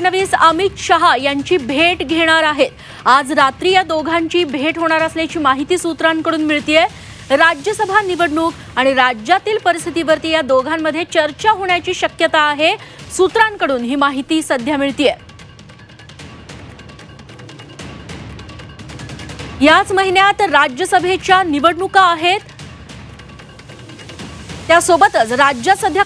फडणवीस अमित शहा यांची भेट घेणार आहेत। आज रात्री या दोघांची भेट होणार असल्याची माहिती सूत्रांकडून मिळतेय। राज्यसभा निवडणूक आणि राज्यातील परिस्थितीवरती या दोघांमध्ये चर्चा होण्याची शक्यता आहे। सूत्रांकडून ही माहिती सध्या मिळतेय। याच महिन्यात राज्यसभेच्या निवडणुका आहेत। त्यासोबतच राज्यात सध्या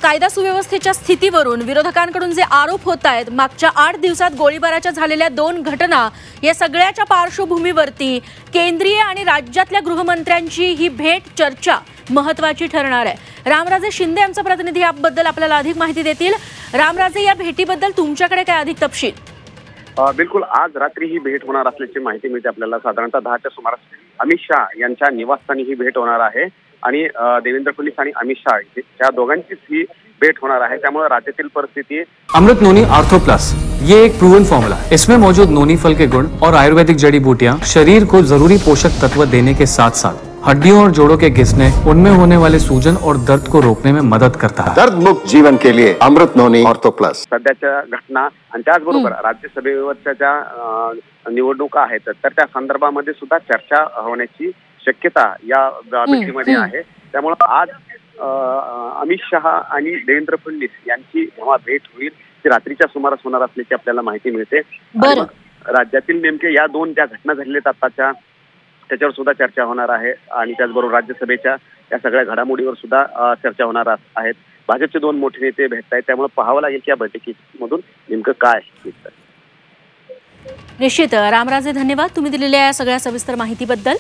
कायदा सुव्यवस्थेच्या स्थितीवरून विरोधकांकडून जे आरोप होत आहेत, मागच्या 8 दिवसात गोळीबाराच्या झालेल्या 2 घटना, या सगळ्याच्या पार्श्वभूमीवरती केंद्रीय आणि राज्यातल्या गृहमंत्र्यांची ही भेट चर्चा महत्त्वाची ठरणार आहे। रामराजे शिंदे यांचा प्रतिनिधी याबद्दल आपल्याला अधिक माहिती देतील। रामराजे, या भेटीबद्दल तुमच्याकडे काय अधिक तपशील? बिलकुल, आज रात्री ही भेट होणार असल्याची माहिती मिळते आपल्याला। साधारणतः 10च्या सुमारास अमित शहा यांच्या निवासस्थानी ही भेट होणार आहे आणि देवेंद्र फडणवीस आणि अमित शहा या दोघांचीच ही भेट होणार आहे। त्यामुळे राज्यातील परिस्थिती अमृत नोनी आर्थो प्लस, ये एक प्रूवन फॉर्मूला है। इसमें मौजूद नोनी फल के गुण और आयुर्वेदिक जड़ी बूटियां शरीर को जरूरी पोषक तत्व देने के साथ साथ हड्डियों और जोड़ों के घिसने, उनमें होने वाले सूजन और दर्द को रोकने में मदद करता है। दर्द मुक्त जीवन के लिए अमृत नोनी ऑर्थो प्लस। सध्याच्या घटना आणि त्याचबरोबर राज्यसभेवरच्या ज्या निवडणुका आहेत तर त्या संदर्भामध्ये सुद्धा चर्चा होण्याची शक्यता या भेटीमध्ये आहे। त्यामुळे आज अमित शहा आणि देवेंद्र फडणवीस यांची जेव्हा भेट होईल ती रात्रीच्या सुमारास होणार असल्याची आपल्याला माहिती मिळते। राज्यातील नेमके या 2 ज्या घटना झालेल्या आताच्या त्याच्यावर सुद्धा चर्चा होणार आहे आणि त्याचबरोबर राज्यसभेच्या या सगळ्या घडामोडीवर सुद्धा चर्चा होणार आहेत। भाजपचे 2 मोठे नेते भेटत आहेत, त्यामुळे पाहावं लागेल की या बैठकीमधून नेमकं काय निघतं। निश्चित रामराजे, धन्यवाद तुम्ही दिलेल्या या सगळ्या सविस्तर माहितीबद्दल।